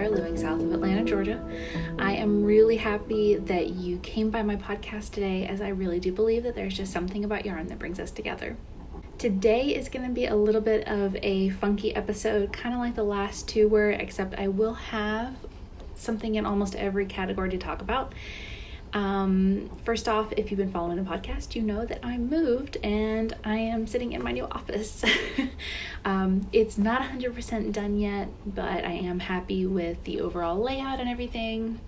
Tyler, living south of Atlanta, Georgia. I am really happy that you came by my podcast today, as I really do believe that there's just something about yarn that brings us together. Today is going to be a little bit of a funky episode, kind of like the last two were, except I will have something in almost every category to talk about. First off, if you've been following the podcast, you know that I moved and I am sitting in my new office. It's not 100% done yet, but I am happy with the overall layout and everything.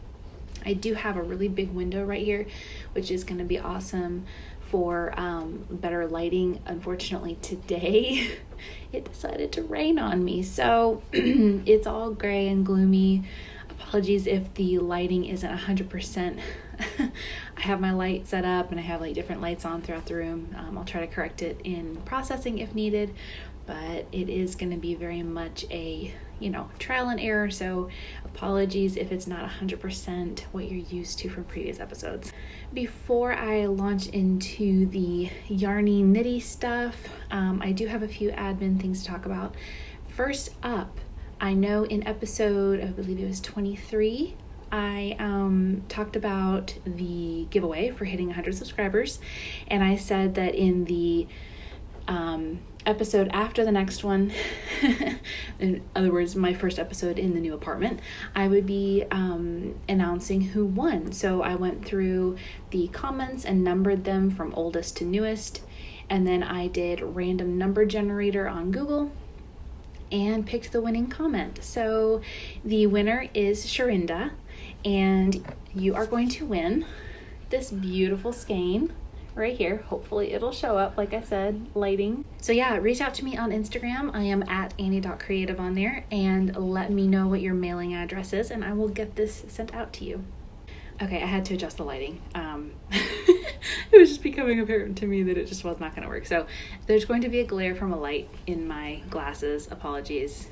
I do have a really big window right here, which is going to be awesome for better lighting. Unfortunately, today it decided to rain on me, so it's all gray and gloomy. Apologies if the lighting isn't 100%. I have my light set up and I have like different lights on throughout the room. I'll try to correct it in processing if needed, but it is going to be very much a, trial and error. So apologies if it's not 100% what you're used to from previous episodes. Before I launch into the yarny nitty stuff, I do have a few admin things to talk about. First up, I know in episode, I believe it was 23, I talked about the giveaway for hitting 100 subscribers, and I said that in the episode after the next one, in other words, my first episode in the new apartment, I would be announcing who won. So I went through the comments and numbered them from oldest to newest, and then I did random number generator on Google and picked the winning comment. So the winner is Sharinda, and you are going to win this beautiful skein right here. Hopefully it'll show up, like I said, lighting. So yeah, reach out to me on Instagram. I am at Annie.creative on there, and let me know what your mailing address is and I will get this sent out to you. Okay, I had to adjust the lighting. It was just becoming apparent to me that it just was not going to work. So there's going to be a glare from a light in my glasses. Apologies.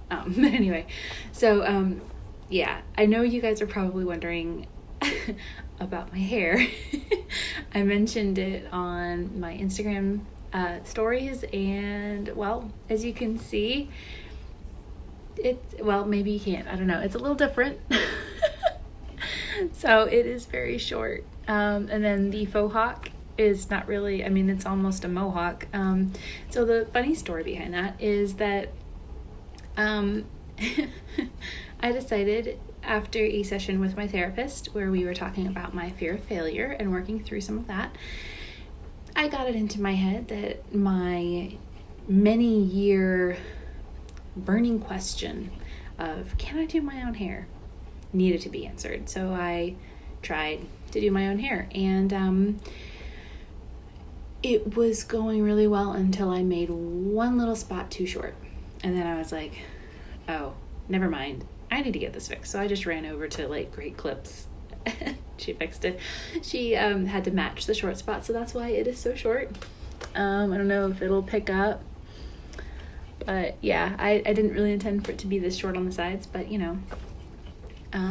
But anyway, so yeah, I know you guys are probably wondering about my hair. I mentioned it on my Instagram stories, and well, as you can see, maybe you can't. I don't know. It's a little different. So it is very short. And then the faux hawk is not really, it's almost a mohawk. So the funny story behind that is that I decided after a session with my therapist where we were talking about my fear of failure and working through some of that, I got it into my head that my many year burning question of, can I do my own hair, needed to be answered. So I tried to do my own hair, and it was going really well until I made one little spot too short, and then I was like, oh, never mind, I need to get this fixed. So I just ran over to like Great Clips. She fixed it. She had to match the short spot, so that's why it is so short. I don't know if it'll pick up, but yeah, I didn't really intend for it to be this short on the sides, but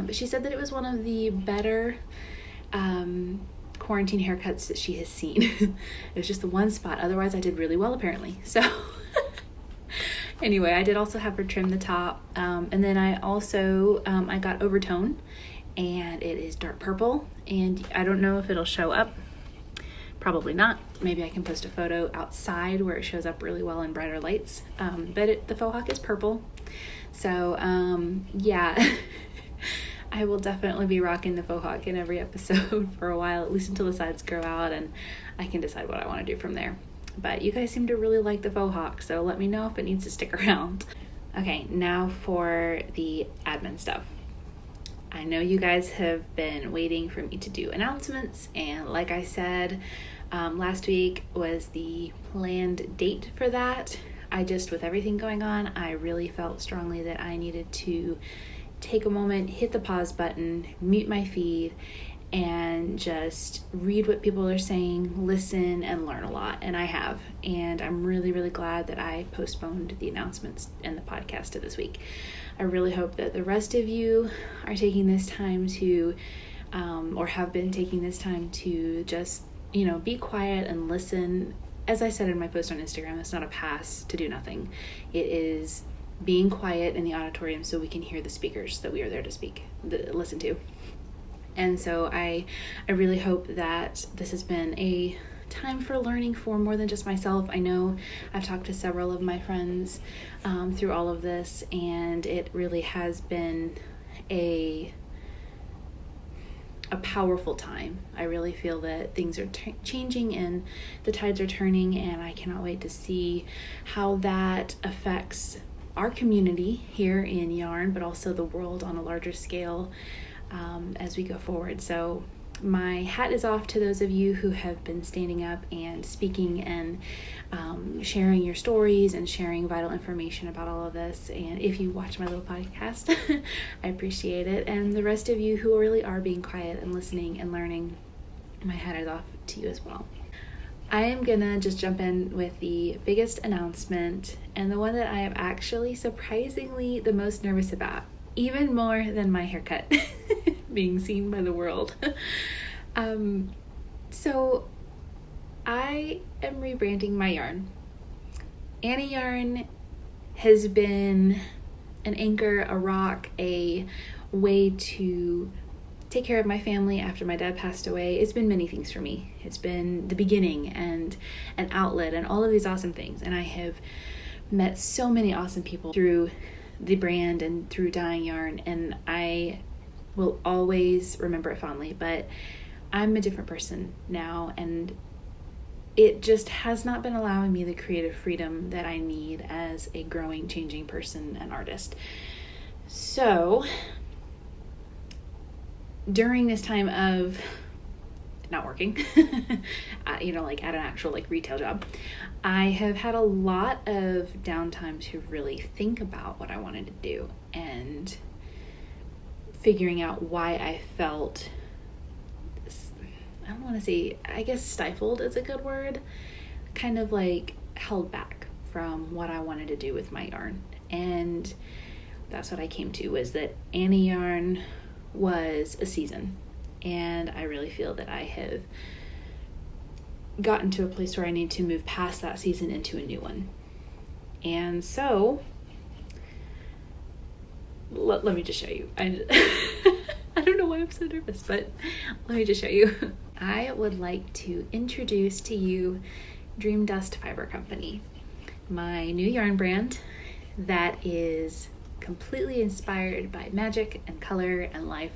but she said that it was one of the better quarantine haircuts that she has seen. It was just the one spot. Otherwise, I did really well, apparently. So anyway, I did also have her trim the top. And then I also, I got overtone, and it is dark purple. And I don't know if it'll show up. Probably not. Maybe I can post a photo outside where it shows up really well in brighter lights. But the faux hawk is purple. So yeah. I will definitely be rocking the faux hawk in every episode for a while, at least until the sides grow out and I can decide what I want to do from there. But you guys seem to really like the faux hawk, so let me know if it needs to stick around. Okay, now for the admin stuff. I know you guys have been waiting for me to do announcements, and like I said, last week was the planned date for that. With everything going on, I really felt strongly that I needed to take a moment, hit the pause button, mute my feed, and just read what people are saying, listen, and learn a lot. And I have. And I'm really, really glad that I postponed the announcements and the podcast to this week. I really hope that the rest of you are taking this time to, or have been taking this time to just, be quiet and listen. As I said in my post on Instagram, it's not a pass to do nothing. It is being quiet in the auditorium so we can hear the speakers that we are there to listen to. And so I really hope that this has been a time for learning for more than just myself. I know I've talked to several of my friends through all of this, and it really has been a powerful time. I really feel that things are changing and the tides are turning, and I cannot wait to see how that affects our community here in yarn, but also the world on a larger scale as we go forward. So my hat is off to those of you who have been standing up and speaking and sharing your stories and sharing vital information about all of this. And if you watch my little podcast, I appreciate it. And the rest of you who really are being quiet and listening and learning, my hat is off to you as well. I am gonna just jump in with the biggest announcement, and the one that I am actually surprisingly the most nervous about, even more than my haircut being seen by the world. So I am rebranding my yarn. Annie Yarn has been an anchor, a rock, a way to take care of my family after my dad passed away. It's been many things for me. It's been the beginning and an outlet and all of these awesome things. And I have met so many awesome people through the brand and through dyeing yarn, and I will always remember it fondly. But I'm a different person now, and it just has not been allowing me the creative freedom that I need as a growing, changing person and artist. So during this time of not working, like at an actual retail job, I have had a lot of downtime to really think about what I wanted to do and figuring out why I felt, I don't want to say, I guess stifled is a good word, kind of held back from what I wanted to do with my yarn. And that's what I came to, was that Annie Yarn was a season, and I really feel that I have gotten to a place where I need to move past that season into a new one. And so let me just show you. I don't know why I'm so nervous, but let me just show you. I would like to introduce to you Dream Dust Fiber Company, my new yarn brand that is completely inspired by magic and color and life.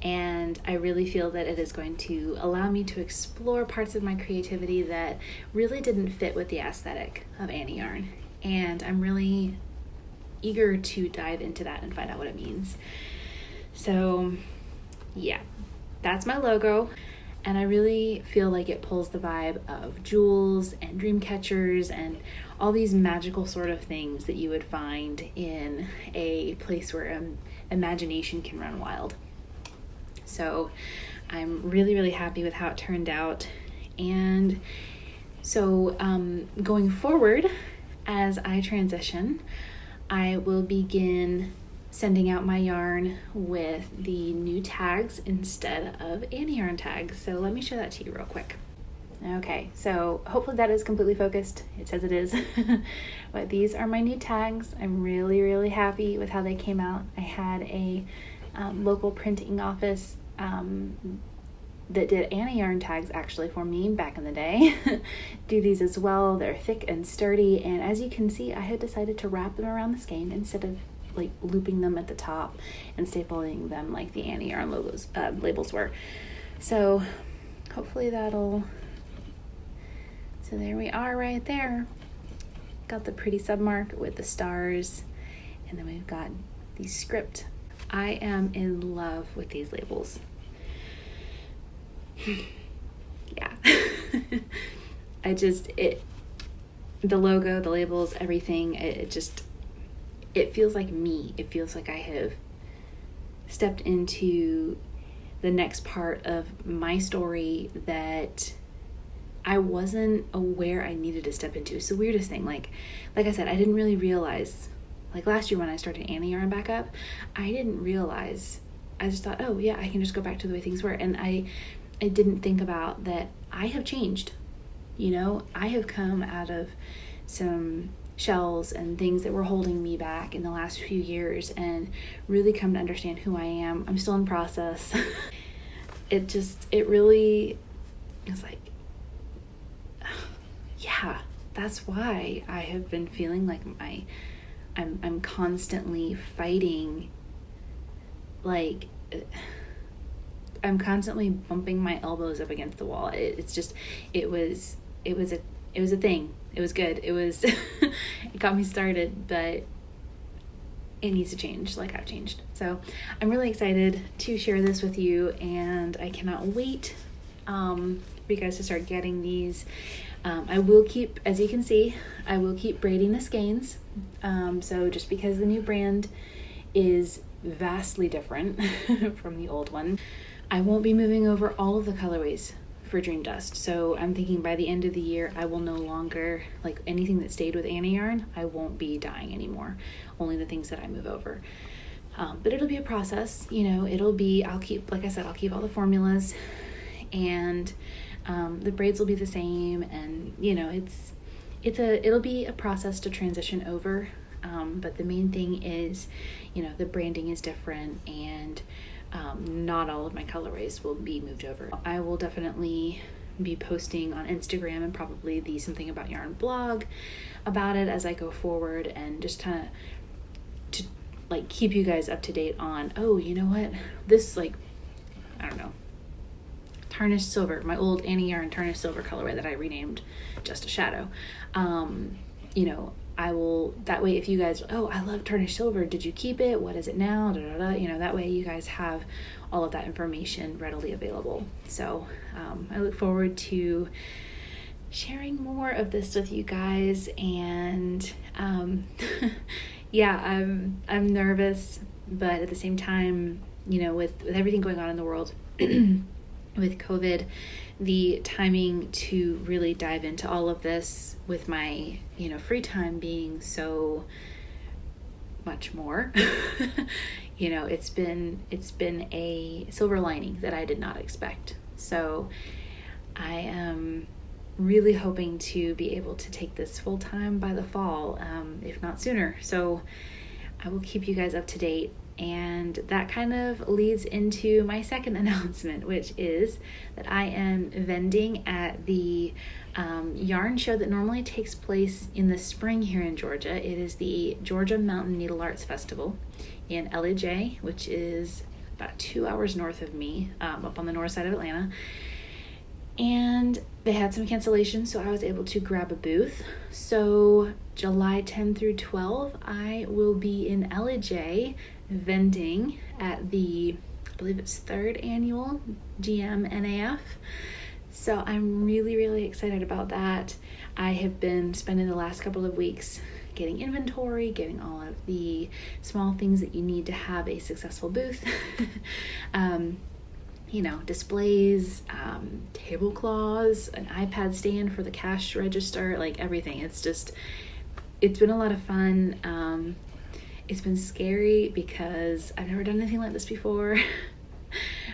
And I really feel that it is going to allow me to explore parts of my creativity that really didn't fit with the aesthetic of Annie Yarn. And I'm really eager to dive into that and find out what it means. So yeah, that's my logo. And I really feel like it pulls the vibe of jewels and dream catchers and all these magical sort of things that you would find in a place where imagination can run wild. So I'm really, really happy with how it turned out. And so going forward, as I transition, I will begin sending out my yarn with the new tags instead of Annie Yarn tags. So let me show that to you real quick. Okay, so hopefully that is completely focused. It says it is. But these are my new tags. I'm really, really happy with how they came out. I had a local printing office that did Annie Yarn tags actually for me back in the day do these as well. They're thick and sturdy, and as you can see, I had decided to wrap them around the skein instead of looping them at the top and stapling them like the Annie Yarn labels were. So hopefully so there we are right there. Got the pretty submark with the stars, and then we've got the script. I am in love with these labels. Yeah. The logo, the labels, everything, it feels like me. It feels like I have stepped into the next part of my story that I wasn't aware I needed to step into. It's the weirdest thing. Like I said, I didn't really realize, last year when I started Annie Yarn back up, I didn't realize, I just thought, oh yeah, I can just go back to the way things were. And I didn't think about that I have changed. I have come out of some shells and things that were holding me back in the last few years and really come to understand who I am. I'm still in process. It really is like, yeah, that's why I have been feeling like I'm constantly fighting, like I'm constantly bumping my elbows up against the wall. It was a thing. It was good. It got me started, but it needs to change like I've changed. So I'm really excited to share this with you, and I cannot wait for you guys to start getting these. I will keep, as you can see, I will keep braiding the skeins. So just because the new brand is vastly different from the old one, I won't be moving over all of the colorways for Dream Dust. So I'm thinking by the end of the year, I will no longer, like anything that stayed with Anna yarn, I won't be dyeing anymore. Only the things that I move over. But it'll be a process, I'll keep all the formulas, and the braids will be the same, and it'll be a process to transition over. But the main thing is, the branding is different, and not all of my colorways will be moved over. I will definitely be posting on Instagram and probably the Something About Yarn blog about it as I go forward, and just kind of to like keep you guys up to date on, oh, you know what, this, like, I don't know, tarnished silver, my old Anna yarn tarnished silver colorway that I renamed Just a Shadow. I will, that way if you guys, oh, I love tarnished silver, did you keep it? What is it now? That way you guys have all of that information readily available. So I look forward to sharing more of this with you guys, and yeah, I'm nervous, but at the same time, with everything going on in the world with COVID, the timing to really dive into all of this with my, free time being so much more, it's been a silver lining that I did not expect. So I am really hoping to be able to take this full time by the fall, if not sooner. So I will keep you guys up to date. And that kind of leads into my second announcement, which is that I am vending at the yarn show that normally takes place in the spring here in Georgia. It is the Georgia Mountain Needle Arts Festival in LEJ, which is about 2 hours north of me, up on the north side of Atlanta. And they had some cancellations, so I was able to grab a booth. So July 10 through 12, I will be in LEJ vending at the, I believe it's 3rd annual GMNAF. So I'm really, really excited about that. I have been spending the last couple of weeks getting inventory, getting all of the small things that you need to have a successful booth. Displays, tablecloths, an iPad stand for the cash register, like everything. It's been a lot of fun. It's been scary because I've never done anything like this before,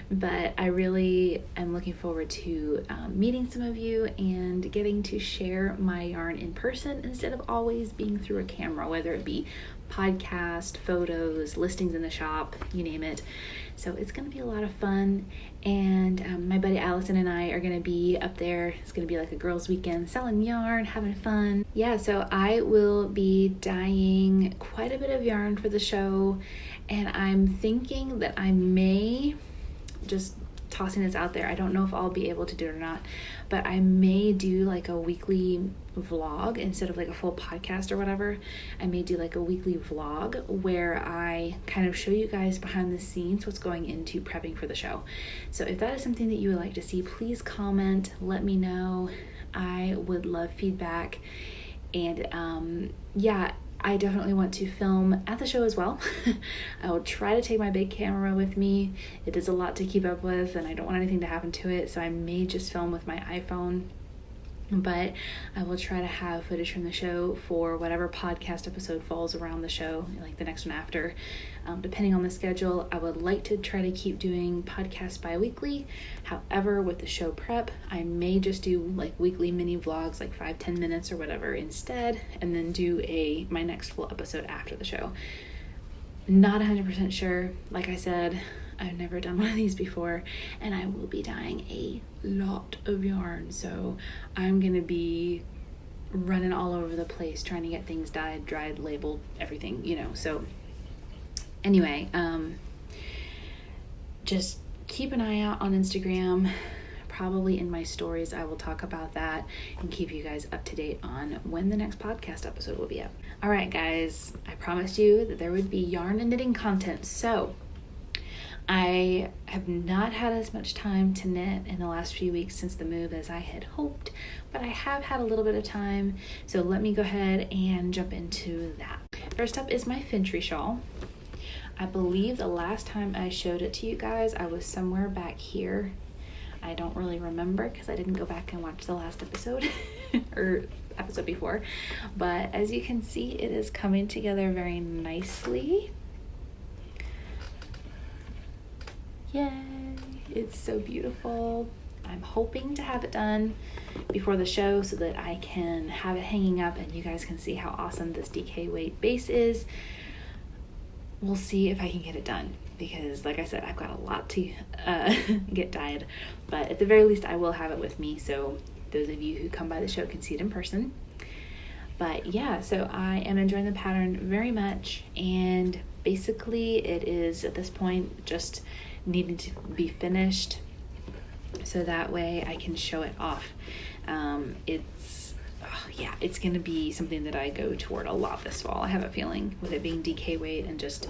but I really am looking forward to meeting some of you and getting to share my yarn in person instead of always being through a camera, whether it be podcast, photos, listings in the shop, you name it. So it's going to be a lot of fun, and my buddy Allison and I are going to be up there. It's going to be like a girls' weekend, selling yarn, having fun. Yeah, so I will be dyeing quite a bit of yarn for the show, and I'm thinking that I may, just tossing this out there, I don't know if I'll be able to do it or not, but I may do like a weekly vlog instead of like a full podcast or whatever. I may do like a weekly vlog where I kind of show you guys behind the scenes what's going into prepping for the show. So if that is something that you would like to see, please comment, let me know. I would love feedback. And yeah, I definitely want to film at the show as well. I will try to take my big camera with me. It is a lot to keep up with, and I don't want anything to happen to it, so I may just film with my iPhone. but I will try to have footage from the show for whatever podcast episode falls around the show, like the next one after. Depending on the schedule, I would like to try to keep doing podcasts bi-weekly. However, with the show prep, I may just do like weekly mini vlogs, like 5-10 minutes or whatever instead, and then do my next full episode after the show. Not 100% sure. Like I said, I've never done one of these before, and I will be dyeing a lot of yarn, so I'm gonna be running all over the place trying to get things dyed, dried, labeled, everything, so anyway, just keep an eye out on Instagram. Probably in my stories I will talk about that and keep you guys up to date on when the next podcast episode will be up. All right, guys, I promised you that there would be yarn and knitting content, so I have not had as much time to knit in the last few weeks since the move as I had hoped, but I have had a little bit of time, so let me go ahead and jump into that. First up is my Fintry shawl. I believe the last time I showed it to you guys, I was somewhere back here. I don't really remember because I didn't go back and watch the last episode or episode before, but as you can see, it is coming together very nicely. Yay! It's so beautiful. I'm hoping to have it done before the show so that I can have it hanging up and you guys can see how awesome this DK weight base is. We'll see if I can get it done because, like I said, I've got a lot to get dyed, but at the very least I will have it with me so those of you who come by the show can see it in person. But yeah, so I am enjoying the pattern very much, and basically it is at this point just needing to be finished so that way I can show it off. It's gonna be something that I go toward a lot this fall. I have a feeling, with it being DK weight and just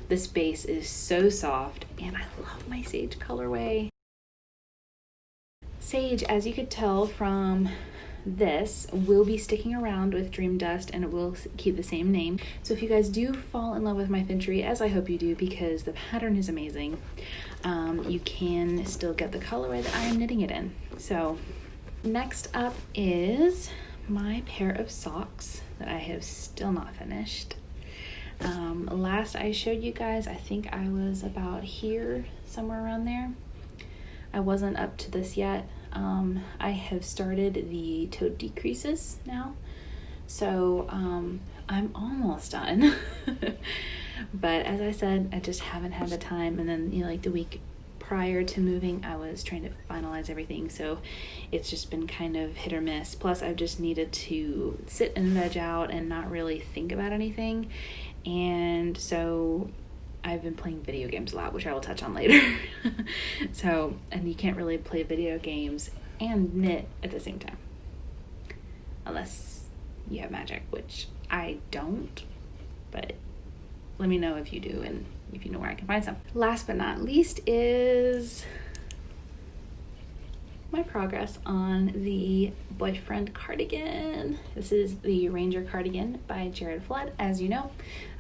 this base is so soft, and I love my sage colorway. Sage, as you could tell from this, will be sticking around with Dream Dust, and it will keep the same name. So if you guys do fall in love with my Fintry, as I hope you do because the pattern is amazing, you can still get the colorway that I am knitting it in. So next up is my pair of socks that I have still not finished. Last I showed you guys, I think I was about here, somewhere around there. I wasn't up to this yet. I have started the toe decreases now, so I'm almost done. But as I said, I just haven't had the time, and then like the week prior to moving I was trying to finalize everything, so it's just been kind of hit or miss. Plus I've just needed to sit and veg out and not really think about anything, and so I've been playing video games a lot, which I will touch on later. So, and you can't really play video games and knit at the same time unless you have magic, which I don't, but let me know if you do and if you know where I can find some. Last but not least is my progress on the boyfriend cardigan. This is the Ranger cardigan by Jared Flood. As you know,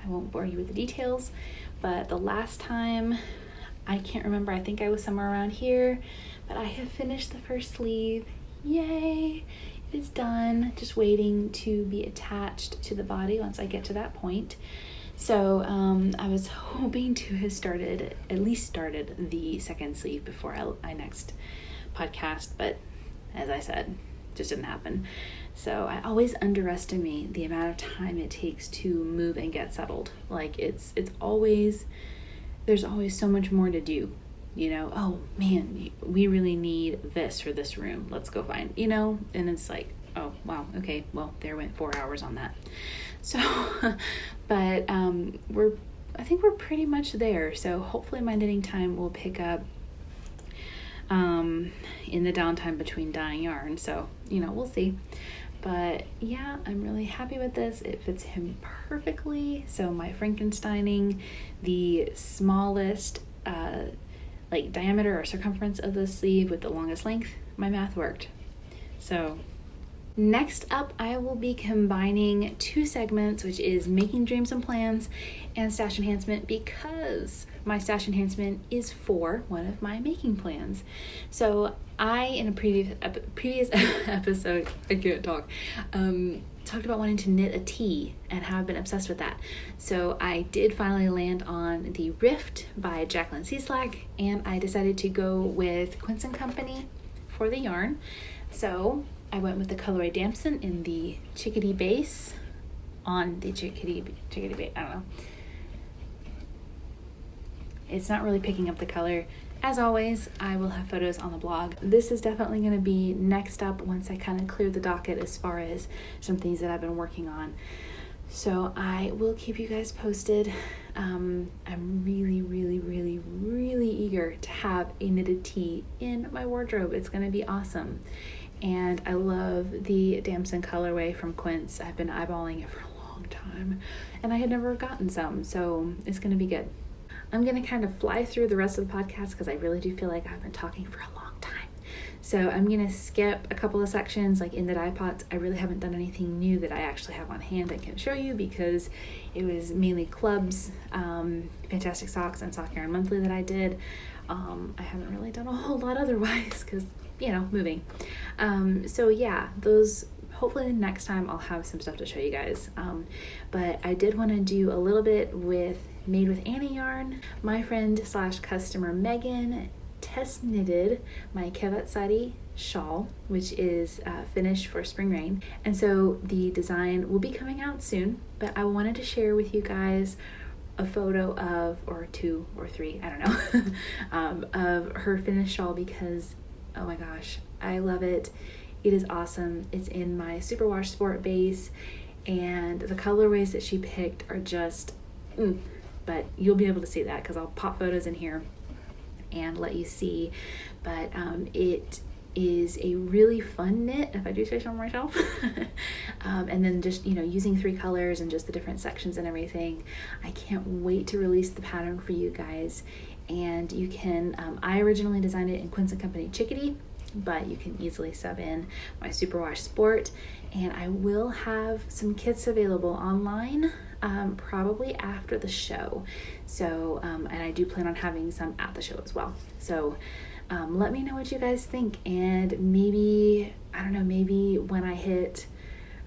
I won't bore you with the details, but the last time, I can't remember, I think I was somewhere around here, but I have finished the first sleeve. Yay! It is done, just waiting to be attached to the body once I get to that point. So I was hoping to have at least started the second sleeve before I next podcast, but as I said, just didn't happen. So I always underestimate the amount of time it takes to move and get settled. Like it's always, there's always so much more to do, oh man, we really need this for this room, let's go find, and it's like, oh wow, okay, well there went 4 hours on that. So but I think we're pretty much there, so hopefully my knitting time will pick up in the downtime between dyeing yarn, so we'll see. But yeah, I'm really happy with this. It fits him perfectly. So my Frankensteining the smallest like diameter or circumference of the sleeve with the longest length, my math worked. So Next up, I will be combining two segments, which is making dreams and plans and stash enhancement, because my stash enhancement is for one of my making plans. So in a previous episode, I can't talk, talked about wanting to knit a tee and how I've been obsessed with that. So I did finally land on the Rift by Jacqueline Cieslak, and I decided to go with Quince & Company for the yarn. So I went with the colorway Damson in the chickadee base on the chickadee base. I don't know. It's not really picking up the color. As always, I will have photos on the blog. This is definitely going to be next up once I kind of clear the docket as far as some things that I've been working on. So I will keep you guys posted. I'm really, really, really, really eager to have a knitted tee in my wardrobe. It's going to be awesome. And I love the Damson colorway from Quince. I've been eyeballing it for a long time and I had never gotten some, so it's going to be good. I'm going to kind of fly through the rest of the podcast because I really do feel like I've been talking for a long time. So I'm going to skip a couple of sections, like in the dye pots. I really haven't done anything new that I actually have on hand I can show you because it was mainly clubs, Fantastic Socks, and Sock Yarn Monthly that I did. I haven't really done a whole lot otherwise because, moving. So yeah, those, hopefully next time I'll have some stuff to show you guys. But I did want to do a little bit with Made with Annie yarn. My friend / customer Megan test knitted my Cabots ID shawl, which is finished for spring rain. And so the design will be coming out soon, but I wanted to share with you guys a photo of, or two or three, I don't know, of her finished shawl because, oh my gosh, I love it. It is awesome. It's in my Superwash Sport base, and the colorways that she picked are just, but you'll be able to see that because I'll pop photos in here and let you see. But it is a really fun knit, if I do say so myself. And then just, using 3 colors and just the different sections and everything. I can't wait to release the pattern for you guys. And you can, I originally designed it in Quince & Company Chickadee, but you can easily sub in my Superwash Sport. And I will have some kits available online, probably after the show. So, and I do plan on having some at the show as well. So let me know what you guys think, and maybe, I don't know, maybe when I hit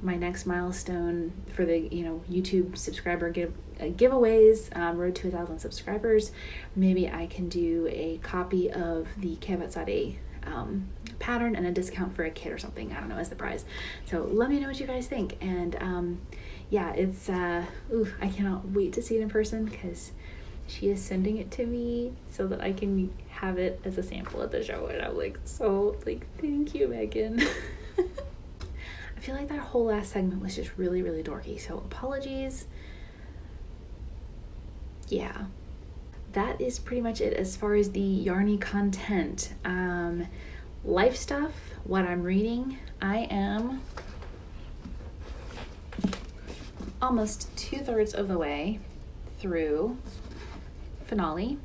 my next milestone for the, YouTube subscriber giveaways, road to 1,000 subscribers, maybe I can do a copy of the Cabots ID pattern and a discount for a kit or something, I don't know, as the prize. So let me know what you guys think. And yeah, it's I cannot wait to see it in person because she is sending it to me so that I can have it as a sample at the show. And I'm thank you, Megan. I feel like that whole last segment was just really, really dorky, so apologies. Yeah, that is pretty much it as far as the yarny content. Life stuff, what I'm reading, I am almost 2/3 of the way through Finale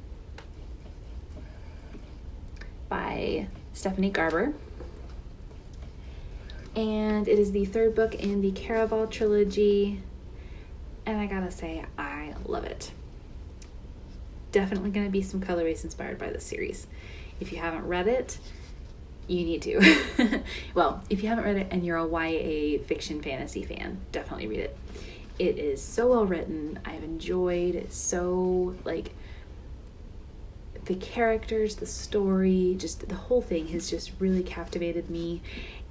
by Stephanie Garber. And it is the 3rd book in the Caraval trilogy, and I gotta say, I love it. Definitely gonna be some colorways inspired by this series. If you haven't read it, you need to. Well, if you haven't read it and you're a YA fiction fantasy fan, definitely read it. It is so well written. I've enjoyed so, the characters, the story, just the whole thing has just really captivated me.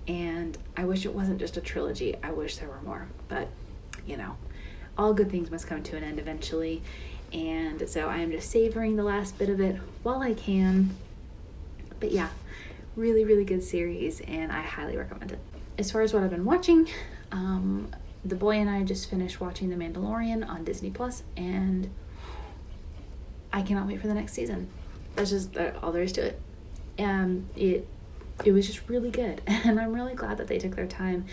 And I wish it wasn't just a trilogy. I wish there were more, but all good things must come to an end eventually. And so I am just savoring the last bit of it while I can. But yeah, really, really good series, and I highly recommend it. As far as what I've been watching, the boy and I just finished watching The Mandalorian on Disney Plus, and I cannot wait for the next season. That's just all there is to it. It was just really good, and I'm really glad that they took their time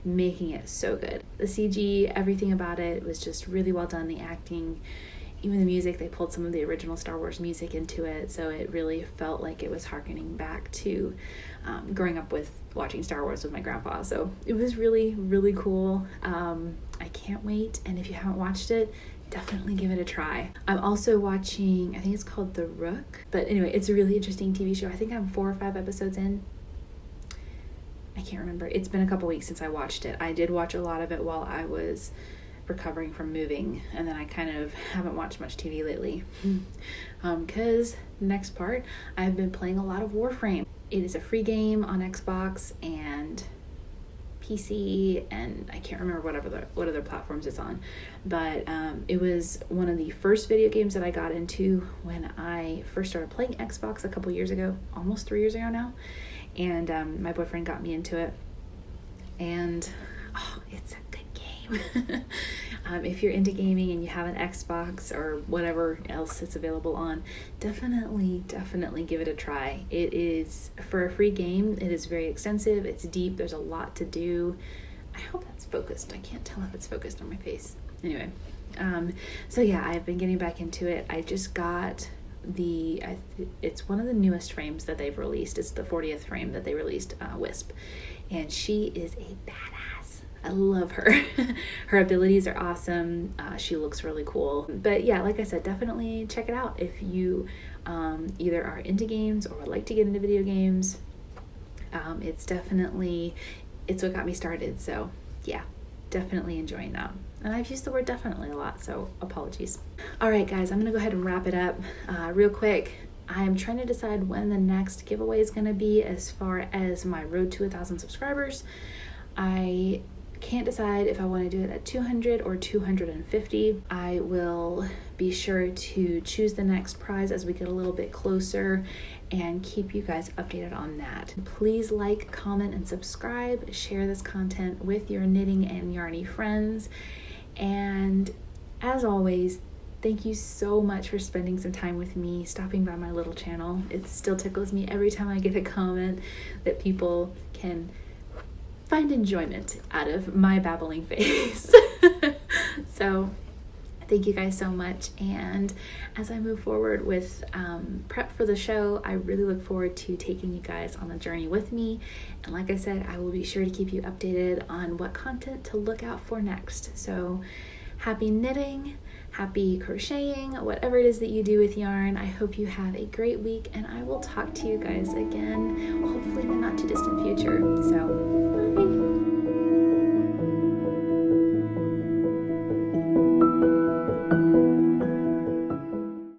making it so good. The CG, everything about it was just really well done. The acting, even the music, they pulled some of the original Star Wars music into it, so it really felt like it was harkening back to growing up with watching Star Wars with my grandpa. So it was really, really cool. I can't wait, and if you haven't watched it, definitely give it a try. I'm also watching, I think it's called The Rook, but anyway, it's a really interesting TV show. I think I'm 4 or 5 episodes in. I can't remember. It's been a couple weeks since I watched it. I did watch a lot of it while I was recovering from moving, and then I kind of haven't watched much TV lately. Because next part, I've been playing a lot of Warframe. It is a free game on Xbox and PC, and I can't remember what other platforms it's on, but it was one of the first video games that I got into when I first started playing Xbox a couple years ago, almost 3 years ago now, and my boyfriend got me into it, and it's a good game. If you're into gaming and you have an Xbox or whatever else it's available on, definitely give it a try. It is, for a free game, it is very extensive, it's deep, there's a lot to do. I hope that's focused. I can't tell if it's focused on my face. Anyway, so yeah, I've been getting back into it. I just got it's one of the newest frames that they've released. It's the 40th frame that they released, Wisp, and she is a badass. I love her. Her abilities are awesome. She looks really cool. But yeah, like I said, definitely check it out if you either are into games or would like to get into video games. It's what got me started. So yeah, definitely enjoying that. And I've used the word definitely a lot, so apologies. All right, guys, I'm gonna go ahead and wrap it up real quick. I'm trying to decide when the next giveaway is gonna be as far as my road to 1,000 subscribers. I can't decide if I want to do it at 200 or 250. I will be sure to choose the next prize as we get a little bit closer and keep you guys updated on that. Please like, comment, and subscribe. Share this content with your knitting and yarny friends. And as always, thank you so much for spending some time with me, stopping by my little channel. It still tickles me every time I get a comment that people can find enjoyment out of my babbling face. So thank you guys so much, and as I move forward with prep for the show, I really look forward to taking you guys on the journey with me, and like I said, I will be sure to keep you updated on what content to look out for next. So happy knitting, happy crocheting, whatever it is that you do with yarn. I hope you have a great week, and I will talk to you guys again, hopefully in the not too distant future. So bye.